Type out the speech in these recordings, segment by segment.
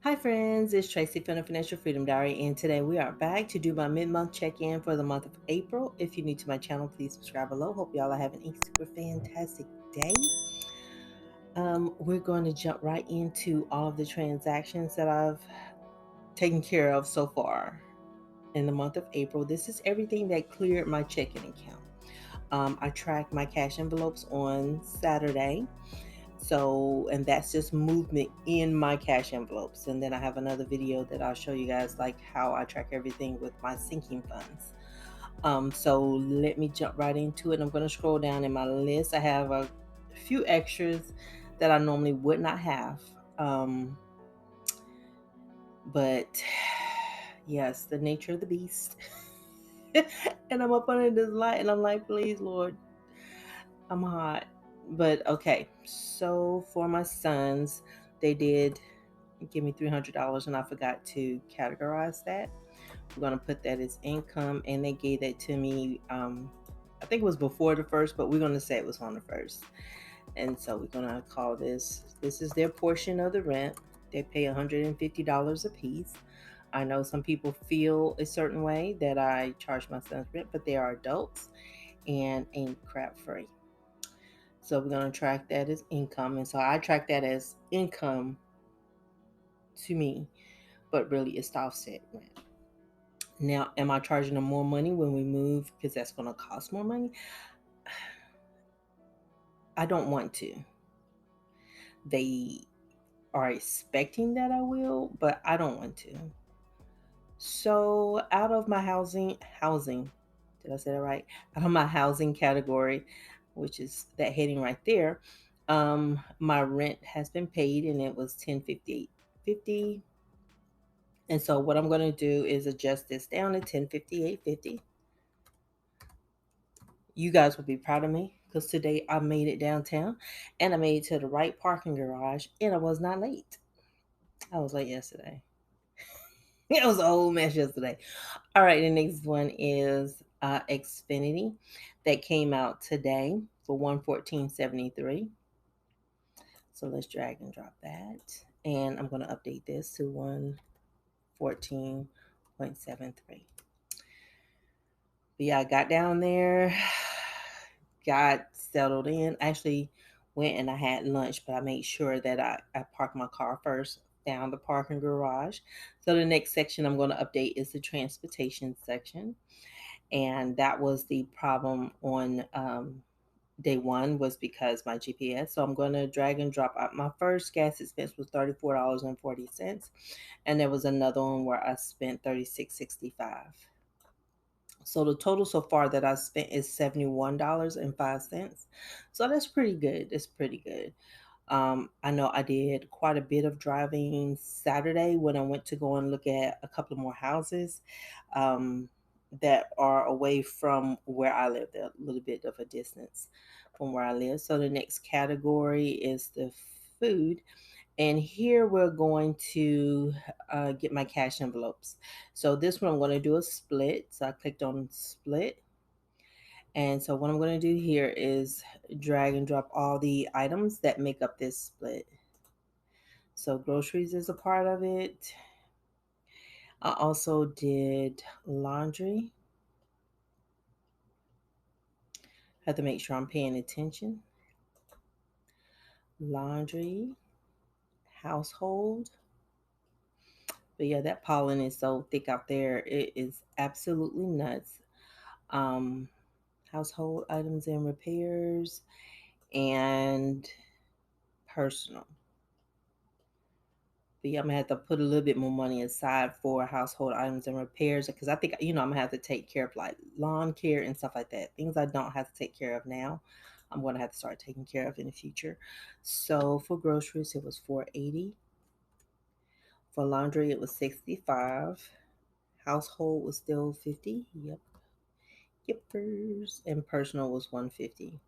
Hi friends, it's Tracy from the Financial Freedom Diary, and today we are back to do my mid-month check-in for the month of April. If you're new to my channel, please subscribe below. Hope y'all are having a super fantastic day. We're going to jump right into all of the transactions that I've taken care of so far in the month of April. This is everything that cleared my checking account. I tracked my cash envelopes on Saturday. And that's just movement in my cash envelopes. And then I have another video that I'll show you guys like how I track everything with my sinking funds. So let me jump right into it. I'm going to scroll down in my list. I have a few extras that I normally would not have. But yes, the nature of the beast. And I'm up under this light and I'm like, please, Lord, I'm hot. But okay, so for my sons, they did give me $300 and I forgot to categorize that. We're going to put that as income, and they gave that to me. I think it was before the first, but we're going to say it was on the first. And so we're going to call this is their portion of the rent. They pay $150 a piece. I know some people feel a certain way that I charge my sons rent, but they are adults and ain't crap free. So we're going to track that as income. And so I track that as income to me, but really it's the offset rent. Now, am I charging them more money when we move because that's going to cost more money? I don't want to. They are expecting that I will, but I don't want to. So out of my housing, did I say that right? Out of my housing category, which is that heading right there, my rent has been paid and it was $1058.50. And so what I'm going to do is adjust this down to $1058.50. You guys will be proud of me because today I made it downtown and I made it to the right parking garage and I was not late. I was late yesterday. It was a whole mess yesterday. All right, the next one is Xfinity that came out today for $114.73. So let's drag and drop that. And I'm going to update this to 114.73. But yeah, I got down there, got settled in. Actually went and I had lunch, but I made sure that I parked my car first, found the parking garage. So the next section I'm going to update is the transportation section. And that was the problem on day one, was because my GPS. So I'm going to drag and drop out. My first gas expense was $34.40. And there was another one where I spent $36.65. So the total so far that I spent is $71.05. So that's pretty good. It's pretty good. I know I did quite a bit of driving Saturday when I went to go and look at a couple of more houses that are away from where I live. They're a little bit of a distance from where I live. So the next category is the food. And here we're going to get my cash envelopes. So this one I'm going to do a split. So I clicked on split. And so what I'm going to do here is drag and drop all the items that make up this split. So groceries is a part of it. I also did laundry. Have to make sure I'm paying attention. Laundry, household. But yeah, that pollen is so thick out there. It is absolutely nuts. Um, Household items and repairs, and personal. But yeah, I'm gonna have to put a little bit more money aside for household items and repairs because I think I'm gonna have to take care of like lawn care and stuff like that. Things I don't have to take care of now, I'm gonna have to start taking care of in the future. So for groceries, it was $4.80. For laundry, it was $65. Household was still $50. Yep. Yippers. And personal was $150.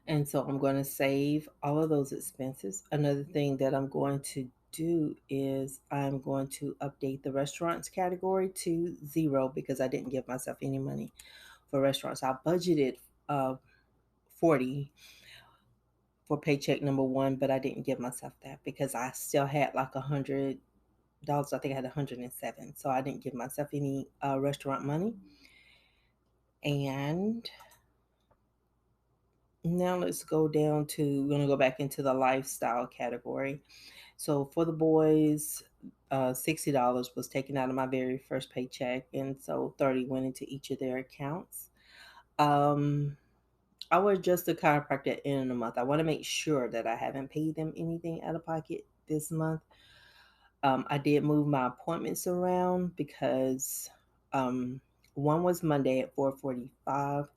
And so I'm going to save all of those expenses. Another thing that I'm going to do is I'm going to update the restaurants category to 0 because I didn't give myself any money for restaurants. I budgeted 40 for paycheck number one, but I didn't give myself that because I still had like $100. I think I had 107, so I didn't give myself any restaurant money. And now let's go down to, we're going to go back into the lifestyle category. So for the boys, $60 was taken out of my very first paycheck, and so 30 went into each of their accounts. I was just a chiropractor at the end of the month. I want to make sure that I haven't paid them anything out of pocket this month. I did move my appointments around because one was Monday at 4:45,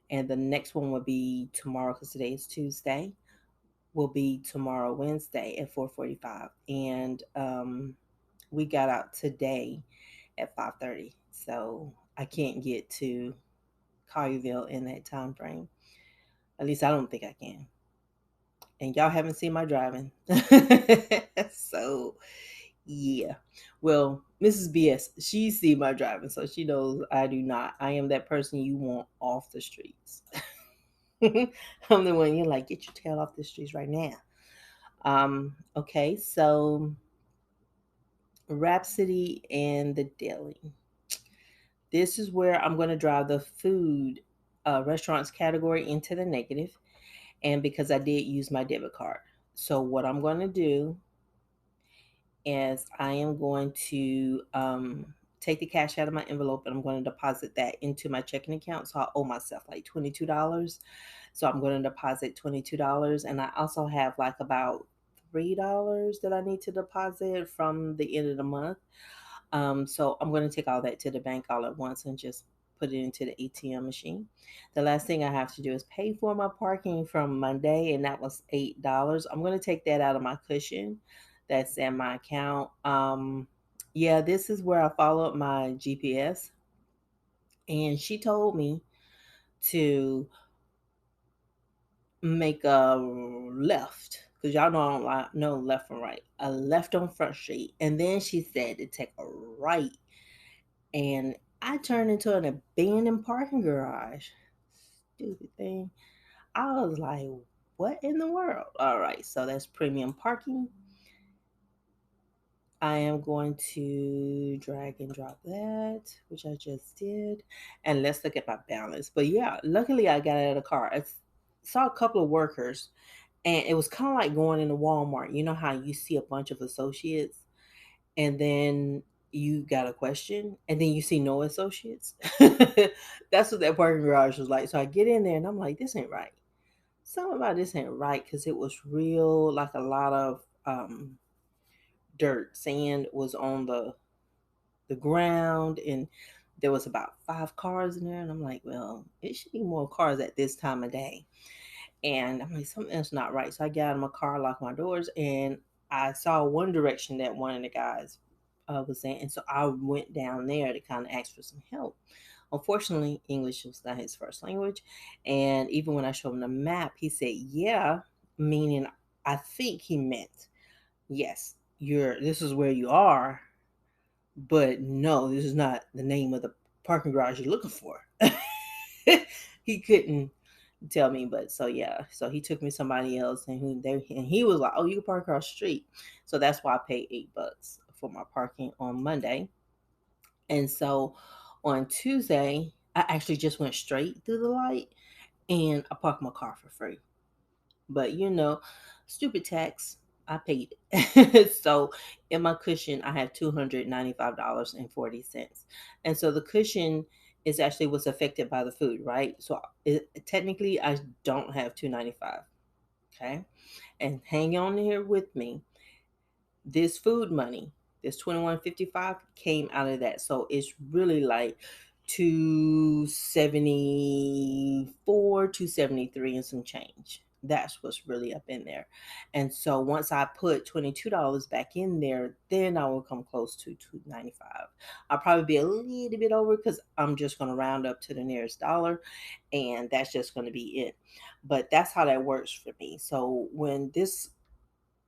and the next one will be tomorrow because today is Tuesday. Will be tomorrow Wednesday at 4:45, and we got out today at 5:30. So I can't get to Collierville in that time frame. At least I don't think I can. And y'all haven't seen my driving. So yeah. Well, Mrs. BS, she see my driving, so she knows I do not. I am that person you want off the streets. I'm the one you're like, get your tail off the streets right now. Okay, so Rhapsody and the Deli. This is where I'm going to drive the food restaurants category into the negative, and because I did use my debit card. So what I'm going to do is I am going to take the cash out of my envelope and I'm going to deposit that into my checking account. So I owe myself like $22. So I'm going to deposit $22. And I also have like about $3 that I need to deposit from the end of the month. So I'm going to take all that to the bank all at once and just put it into the ATM machine. The last thing I have to do is pay for my parking from Monday, and that was $8. I'm going to take that out of my cushion that's in my account. Yeah, this is where I followed my GPS, and she told me to make a left because y'all know I don't like no left and right. A left on Front Street, and then she said to take a right, and I turned into an abandoned parking garage. Stupid thing. I was like, what in the world? All right, so that's premium parking. I am going to drag and drop that, which I just did. And let's look at my balance. But yeah, luckily I got out of the car. I saw a couple of workers, and it was kind of like going into Walmart. You know how you see a bunch of associates and then you got a question and then you see no associates? That's what that parking garage was like. So I get in there and I'm like, this ain't right. Something about this ain't right because it was real, like a lot of dirt, sand was on the ground, and there was about 5 cars in there. And I'm like, well, it should be more cars at this time of day. And I'm like, something's not right. So I got out of my car, locked my doors, and I saw one direction that one of the guys was in. And so I went down there to kind of ask for some help. Unfortunately, English was not his first language. And even when I showed him the map, he said, yeah, meaning I think he meant, yes, this is where you are, but no, this is not the name of the parking garage you're looking for. He couldn't tell me, but so yeah, so he took me to somebody else, and he was like, oh, you can park across the street. So that's why I paid $8 for my parking on Monday. And so on Tuesday I actually just went straight through the light and I parked my car for free. But stupid tax, I paid it. So in my cushion, I have $295.40. And so the cushion is actually what's affected by the food, right? So technically, I don't have 295. Okay. And hang on here with me. This food money, this 2155 came out of that. So it's really like 274, 273 and some change. That's what's really up in there. And so once I put $22 back in there, then I will come close to 295. I'll probably be a little bit over because I'm just going to round up to the nearest dollar, and that's just going to be it. But that's how that works for me. So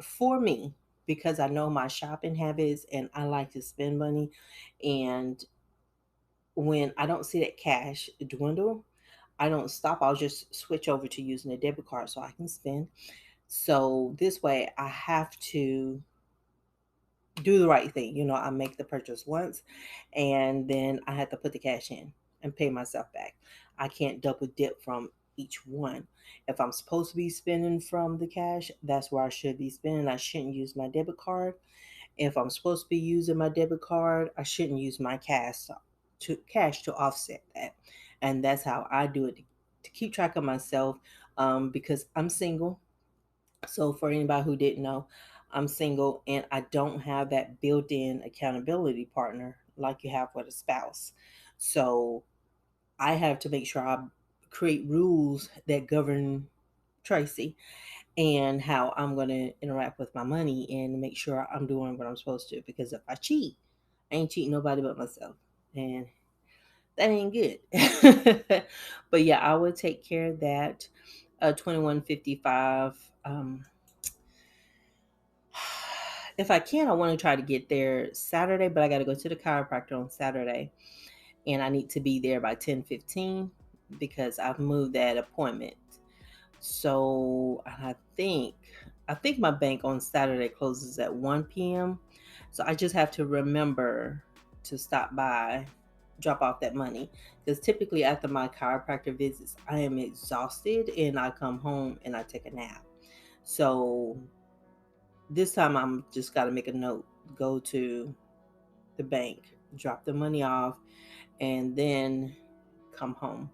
for me, because I know my shopping habits and I like to spend money, and when I don't see that cash dwindle, I don't stop. I'll just switch over to using a debit card so I can spend. So this way I have to do the right thing. I make the purchase once and then I have to put the cash in and pay myself back. I can't double dip from each one. If I'm supposed to be spending from the cash, that's where I should be spending. I shouldn't use my debit card. If I'm supposed to be using my debit card, I shouldn't use my cash to offset that. And that's how I do it to keep track of myself, because I'm single. So, for anybody who didn't know, I'm single and I don't have that built in accountability partner like you have with a spouse. So, I have to make sure I create rules that govern Tracy and how I'm going to interact with my money and make sure I'm doing what I'm supposed to. Because if I cheat, I ain't cheating nobody but myself. And that ain't good. But yeah, I would take care of that. 2155. If I can, I want to try to get there Saturday, but I got to go to the chiropractor on Saturday, and I need to be there by 10:15 because I've moved that appointment. So I think my bank on Saturday closes at 1 p.m. So I just have to remember to stop by, drop off that money, because typically after my chiropractor visits, I am exhausted and I come home and I take a nap. So this time I'm just got to make a note, go to the bank, drop the money off, and then come home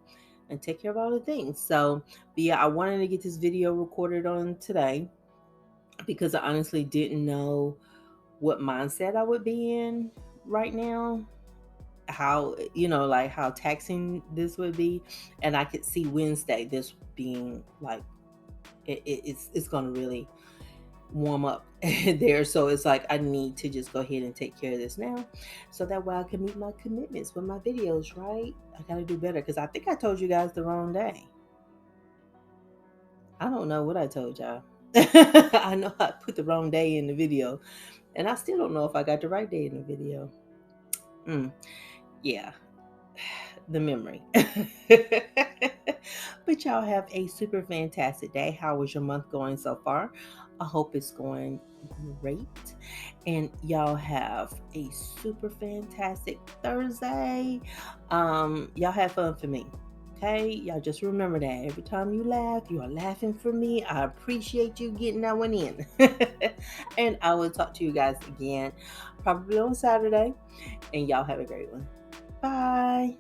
and take care of all the things. So, but yeah, I wanted to get this video recorded on today because I honestly didn't know what mindset I would be in right now, how, like how taxing this would be. And I could see Wednesday this being like, it's going to really warm up there. So it's like I need to just go ahead and take care of this now so that way I can meet my commitments with my videos, right? I gotta do better because I think I told you guys the wrong day. I don't know what I told y'all. I know I put the wrong day in the video and I still don't know if I got the right day in the video. Yeah, the memory. But y'all have a super fantastic day. How was your month going so far? I hope it's going great. And y'all have a super fantastic Thursday. Y'all have fun for me. Okay, y'all just remember that every time you laugh, you are laughing for me. I appreciate you getting that one in. And I will talk to you guys again probably on Saturday. And y'all have a great one. Bye.